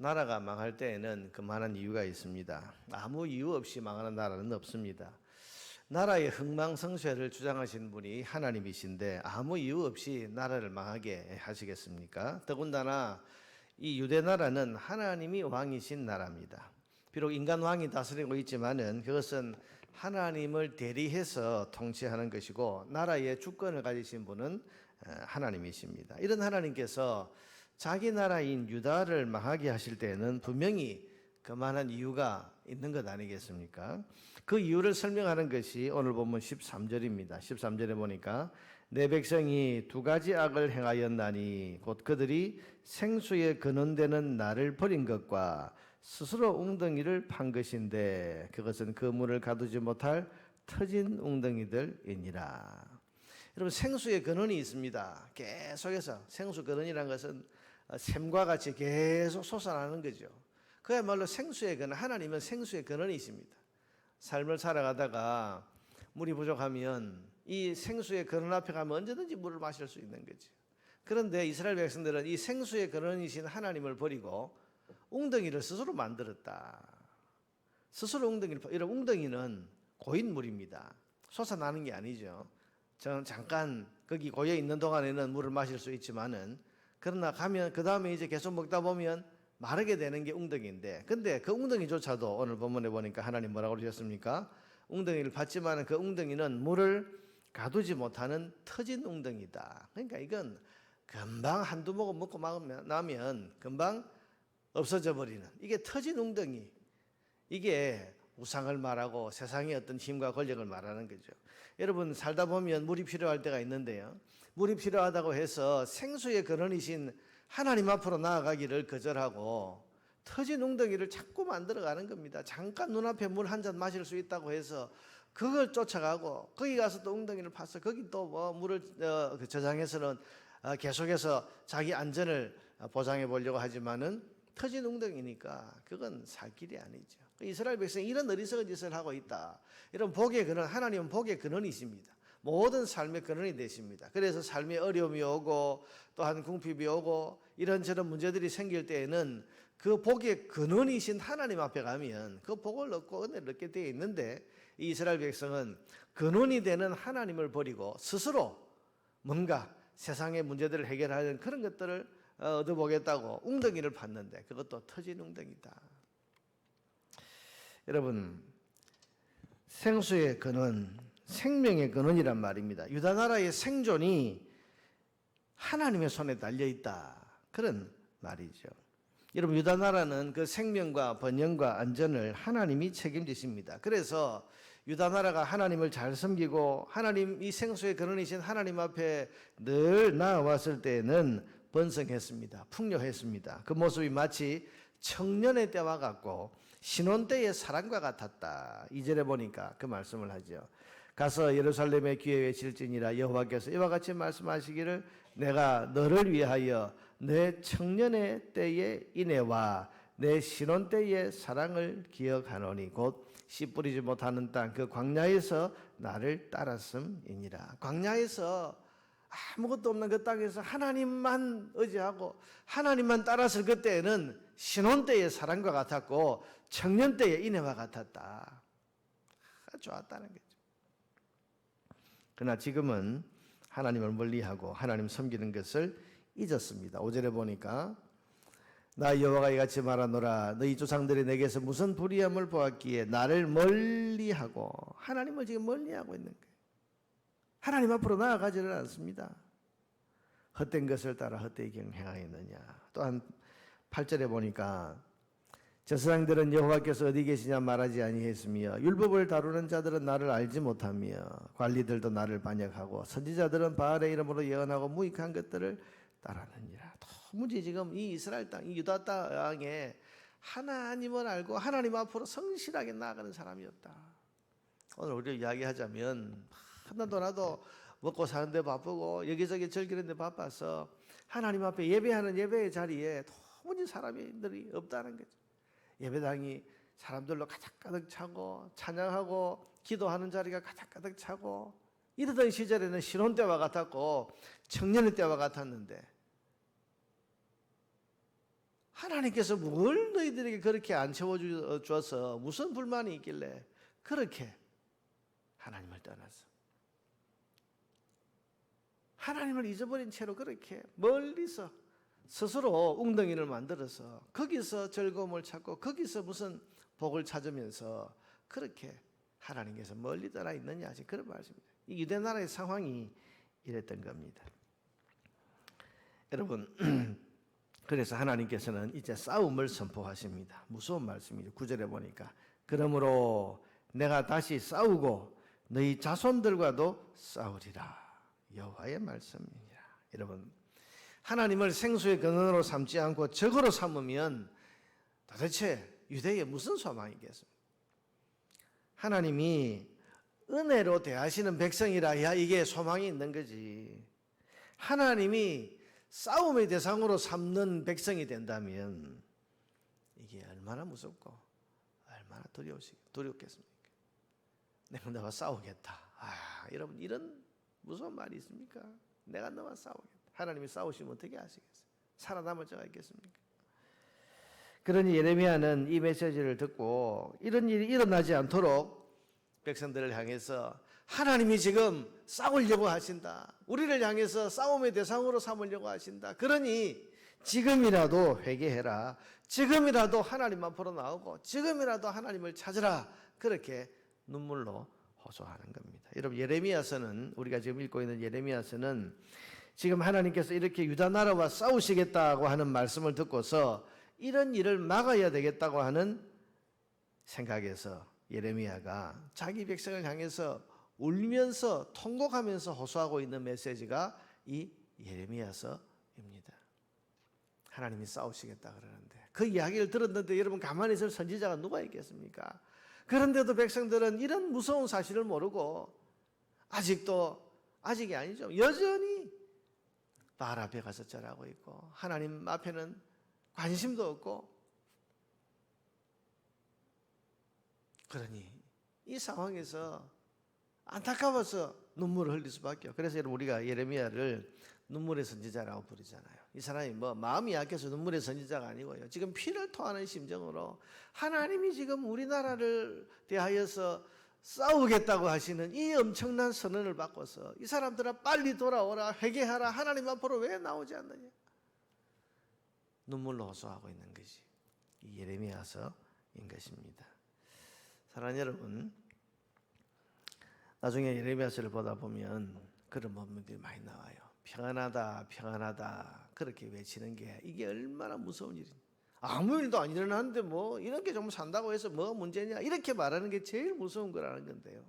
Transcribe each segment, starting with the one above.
나라가 망할 때에는 그만한 이유가 있습니다. 아무 이유 없이 망하는 나라는 없습니다. 나라의 흥망성쇠를 주장하신 분이 하나님이신데 아무 이유 없이 나라를 망하게 하시겠습니까? 더군다나 이 유대 나라는 하나님이 왕이신 나라입니다. 비록 인간 왕이 다스리고 있지만은 그것은 하나님을 대리해서 통치하는 것이고 나라의 주권을 가지신 분은 하나님이십니다. 이런 하나님께서 자기 나라인 유다를 망하게 하실 때는 분명히 그만한 이유가 있는 것 아니겠습니까? 그 이유를 설명하는 것이 오늘 본문 13절입니다. 13절에 보니까 내 백성이 두 가지 악을 행하였나니 곧 그들이 생수에 근원되는 나를 버린 것과 스스로 웅덩이를 판 것인데 그것은 그 물을 가두지 못할 터진 웅덩이들이니라. 여러분, 생수의 근원이 있습니다. 계속해서 생수 근원이라는 것은 샘과 같이 계속 솟아나는 거죠. 그야말로 생수의 근원, 하나님은 생수의 근원이십니다. 삶을 살아가다가 물이 부족하면 이 생수의 근원 앞에 가면 언제든지 물을 마실 수 있는 거죠. 그런데 이스라엘 백성들은 이 생수의 근원이신 하나님을 버리고 웅덩이를 스스로 만들었다. 스스로 이런 웅덩이는 고인 물입니다. 솟아나는 게 아니죠. 잠깐 거기 고여 있는 동안에는 물을 마실 수 있지만은 그러나 가면 그 다음에 이제 계속 먹다 보면 마르게 되는 게 웅덩이인데, 근데 그 웅덩이조차도 오늘 본문에 보니까 하나님 뭐라고 그러셨습니까? 웅덩이를 봤지만 그 웅덩이는 물을 가두지 못하는 터진 웅덩이다. 그러니까 이건 금방 한두 모금 먹고 나면 금방 없어져 버리는, 이게 터진 웅덩이, 이게 우상을 말하고 세상의 어떤 힘과 권력을 말하는 거죠. 여러분, 살다 보면 물이 필요할 때가 있는데요, 물이 필요하다고 해서 생수의 근원이신 하나님 앞으로 나아가기를 거절하고 터진 웅덩이를 자꾸 만들어가는 겁니다. 잠깐 눈앞에 물 한 잔 마실 수 있다고 해서 그걸 쫓아가고 거기 가서 또 웅덩이를 파서 거기 또 물을 저장해서는 계속해서 자기 안전을 보장해 보려고 하지만은 터진 웅덩이니까 그건 살 길이 아니죠. 이스라엘 백성이 이런 어리석은 짓을 하고 있다. 이런 복의 근원, 하나님은 복의 근원이십니다. 모든 삶의 근원이 되십니다. 그래서 삶에 어려움이 오고 또한 궁핍이 오고 이런저런 문제들이 생길 때에는 그 복의 근원이신 하나님 앞에 가면 그 복을 얻고 은혜를 얻게 되어 있는데, 이 이스라엘 백성은 근원이 되는 하나님을 버리고 스스로 뭔가 세상의 문제들을 해결하는 그런 것들을 얻어보겠다고 웅덩이를 팠는데 그것도 터진 웅덩이다. 여러분, 생수의 근원, 생명의 근원이란 말입니다. 유다 나라의 생존이 하나님의 손에 달려있다, 그런 말이죠. 여러분, 유다 나라는 그 생명과 번영과 안전을 하나님이 책임지십니다. 그래서 유다 나라가 하나님을 잘 섬기고 하나님, 이 생수의 근원이신 하나님 앞에 늘 나아왔을 때에는 번성했습니다. 풍요했습니다. 그 모습이 마치 청년의 때와 같고 신혼 때의 사랑과 같았다. 2절에 보니까 그 말씀을 하죠. 가서 예루살렘의 귀에 외칠지니라 여호와께서 이와 같이 말씀하시기를 내가 너를 위하여 내 청년의 때의 인애와 내 신혼 때의 사랑을 기억하노니 곧 씨 뿌리지 못하는 땅 그 광야에서 나를 따랐음이니라. 광야에서 아무것도 없는 그 땅에서 하나님만 의지하고 하나님만 따랐을 그때에는 신혼 때의 사랑과 같았고 청년 때의 인애와 같았다. 좋았다는 거죠. 그러나 지금은 하나님을 멀리하고 하나님 섬기는 것을 잊었습니다. 5절에 보니까 나 여호와가 이같이 말하노라 너희 조상들이 내게서 무슨 불의함을 보았기에 나를 멀리하고, 하나님을 지금 멀리하고 있는 거예요. 하나님 앞으로 나아가지를 않습니다. 헛된 것을 따라 헛되이 경행하였느냐. 또한 8절에 보니까 저 사람들은 여호와께서 어디 계시냐 말하지 아니했으며 율법을 다루는 자들은 나를 알지 못하며 관리들도 나를 반역하고 선지자들은 바알의 이름으로 예언하고 무익한 것들을 따르느니라. 도무지 지금 이 이스라엘 땅, 이 유다 땅에 하나님을 알고 하나님 앞으로 성실하게 나아가는 사람이 없다. 오늘 우리가 이야기하자면 하나도 나도 먹고 사는데 바쁘고 여기저기 즐기는데 바빠서 하나님 앞에 예배하는 예배의 자리에 도무지 사람들이 없다는 거죠. 예배당이 사람들로 가득가득 차고 찬양하고 기도하는 자리가 가득가득 차고 이러던 시절에는 신혼 때와 같았고 청년의 때와 같았는데 하나님께서 뭘 너희들에게 그렇게 안 채워주어서 무슨 불만이 있길래 그렇게 하나님을 떠나서 하나님을 잊어버린 채로 그렇게 멀리서 스스로 웅덩이를 만들어서 거기서 즐거움을 찾고 거기서 무슨 복을 찾으면서 그렇게 하나님께서 멀리 떠나 있느냐 하신 그런 말씀입니다. 이 유대 나라의 상황이 이랬던 겁니다. 여러분, 그래서 하나님께서는 이제 싸움을 선포하십니다. 무서운 말씀이죠. 9절에 보니까 그러므로 내가 다시 싸우고 너희 자손들과도 싸우리라. 여호와의 말씀이니라. 여러분, 하나님을 생수의 근원으로 삼지 않고 적으로 삼으면 도대체 유대에 무슨 소망이겠습니까? 하나님이 은혜로 대하시는 백성이라야 이게 소망이 있는 거지. 하나님이 싸움의 대상으로 삼는 백성이 된다면 이게 얼마나 무섭고 얼마나 두렵겠습니까? 내가 너와 싸우겠다. 여러분, 이런 무서운 말이 있습니까? 내가 너와 싸우겠다. 하나님이 싸우시면 어떻게 하시겠어요? 살아남을 자가 있겠습니까? 그러니 예레미야는 이 메시지를 듣고 이런 일이 일어나지 않도록 백성들을 향해서 하나님이 지금 싸우려고 하신다. 우리를 향해서 싸움의 대상으로 삼으려고 하신다. 그러니 지금이라도 회개해라. 지금이라도 하나님 앞으로 나오고 지금이라도 하나님을 찾으라. 그렇게 눈물로 호소하는 겁니다. 여러분, 예레미야서는 우리가 지금 읽고 있는 예레미야서는 지금 하나님께서 이렇게 유다 나라와 싸우시겠다고 하는 말씀을 듣고서 이런 일을 막아야 되겠다고 하는 생각에서 예레미야가 자기 백성을 향해서 울면서 통곡하면서 호소하고 있는 메시지가 이 예레미야서입니다. 하나님이 싸우시겠다 그러는데 그 이야기를 들었는데 여러분, 가만히 있을 선지자가 누가 있겠습니까? 그런데도 백성들은 이런 무서운 사실을 모르고 아직이 아니죠. 여전히 바알 앞에 가서 절하고 있고 하나님 앞에는 관심도 없고, 그러니 이 상황에서 안타까워서 눈물을 흘릴 수밖에 없어요. 그래서 우리가 예레미야를 눈물의 선지자라고 부르잖아요. 이 사람이 마음이 약해서 눈물의 선지자가 아니고요. 지금 피를 토하는 심정으로 하나님이 지금 우리나라를 대하여서 싸우겠다고 하시는 이 엄청난 선언을 받고서 이 사람들아 빨리 돌아오라, 회개하라, 하나님 앞으로 왜 나오지 않느냐, 눈물로 호소하고 있는 것이 이 예레미야서인 것입니다. 사랑하는 여러분, 나중에 예레미야서를 보다 보면 그런 부분들이 많이 나와요. 평안하다, 평안하다 그렇게 외치는 게 이게 얼마나 무서운 일인지. 아무 일도 안 일어나는데 이렇게 좀 산다고 해서 뭐가 문제냐, 이렇게 말하는 게 제일 무서운 거라는 건데요.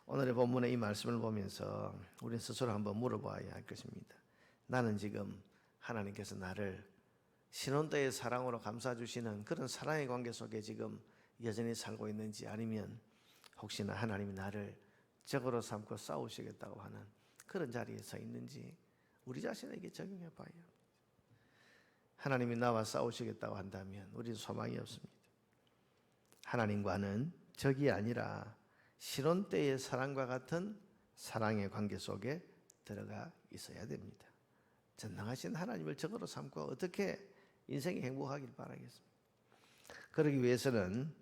오늘의 본문의 이 말씀을 보면서 우리는 스스로 한번 물어봐야 할 것입니다. 나는 지금 하나님께서 나를 신혼때의 사랑으로 감싸주시는 그런 사랑의 관계 속에 지금 여전히 살고 있는지, 아니면 혹시나 하나님이 나를 적으로 삼고 싸우시겠다고 하는 그런 자리에 서 있는지 우리 자신에게 적용해 봐야 합니다. 하나님이 나와 싸우시겠다고 한다면 우리는 소망이 없습니다. 하나님과는 적이 아니라 신혼 때의 사랑과 같은 사랑의 관계 속에 들어가 있어야 됩니다. 전능하신 하나님을 적으로 삼고 어떻게 인생이 행복하길 바라겠습니다. 그러기 위해서는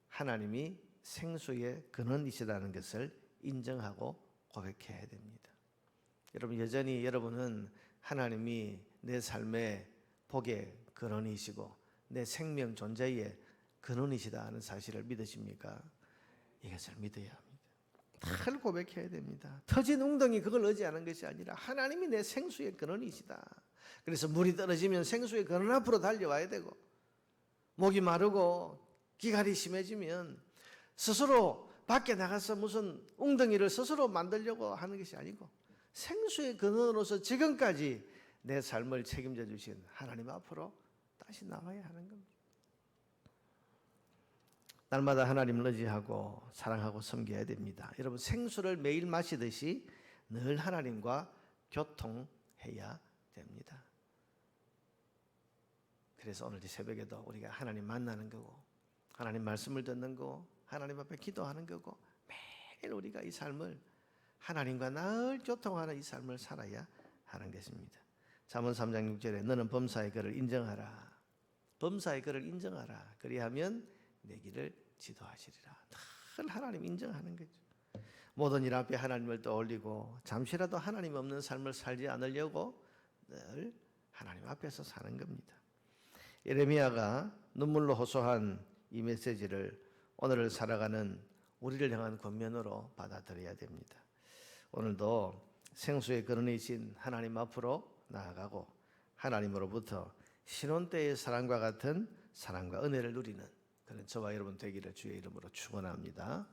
하나님이 생수의 근원이시라는 것을 인정하고 고백해야 됩니다. 여러분, 여전히 여러분은 하나님이 내 삶의 복의 근원이시고 내 생명 존재의 근원이시다 하는 사실을 믿으십니까? 이것을 믿어야 합니다. 늘 고백해야 됩니다. 터진 웅덩이 그걸 의지하는 것이 아니라 하나님이 내 생수의 근원이시다. 그래서 물이 떨어지면 생수의 근원 앞으로 달려와야 되고, 목이 마르고 기갈이 심해지면 스스로 밖에 나가서 무슨 웅덩이를 스스로 만들려고 하는 것이 아니고 생수의 근원으로서 지금까지 내 삶을 책임져 주신 하나님 앞으로 다시 나와야 하는 겁니다. 날마다 하나님을 의지하고 사랑하고 섬겨야 됩니다. 여러분, 생수를 매일 마시듯이 늘 하나님과 교통해야 됩니다. 그래서 오늘 이 새벽에도 우리가 하나님 만나는 거고, 하나님 말씀을 듣는 거고, 하나님 앞에 기도하는 거고, 매일 우리가 이 삶을 하나님과 늘 교통하는 이 삶을 살아야 하는 것입니다. 잠언 3장 6절에 너는 범사의 그를 인정하라. 범사에 그를 인정하라. 그리하면 내 길을 지도하시리라. 늘 하나님 인정하는 거죠. 모든 일 앞에 하나님을 떠올리고 잠시라도 하나님 없는 삶을 살지 않으려고 늘 하나님 앞에서 사는 겁니다. 예레미야가 눈물로 호소한 이 메시지를 오늘을 살아가는 우리를 향한 권면으로 받아들여야 됩니다. 오늘도 생수의 근원이신 하나님 앞으로 나아가고 하나님으로부터 신혼 때의 사랑과 같은 사랑과 은혜를 누리는 그런 저와 여러분 되기를 주의 이름으로 축원합니다.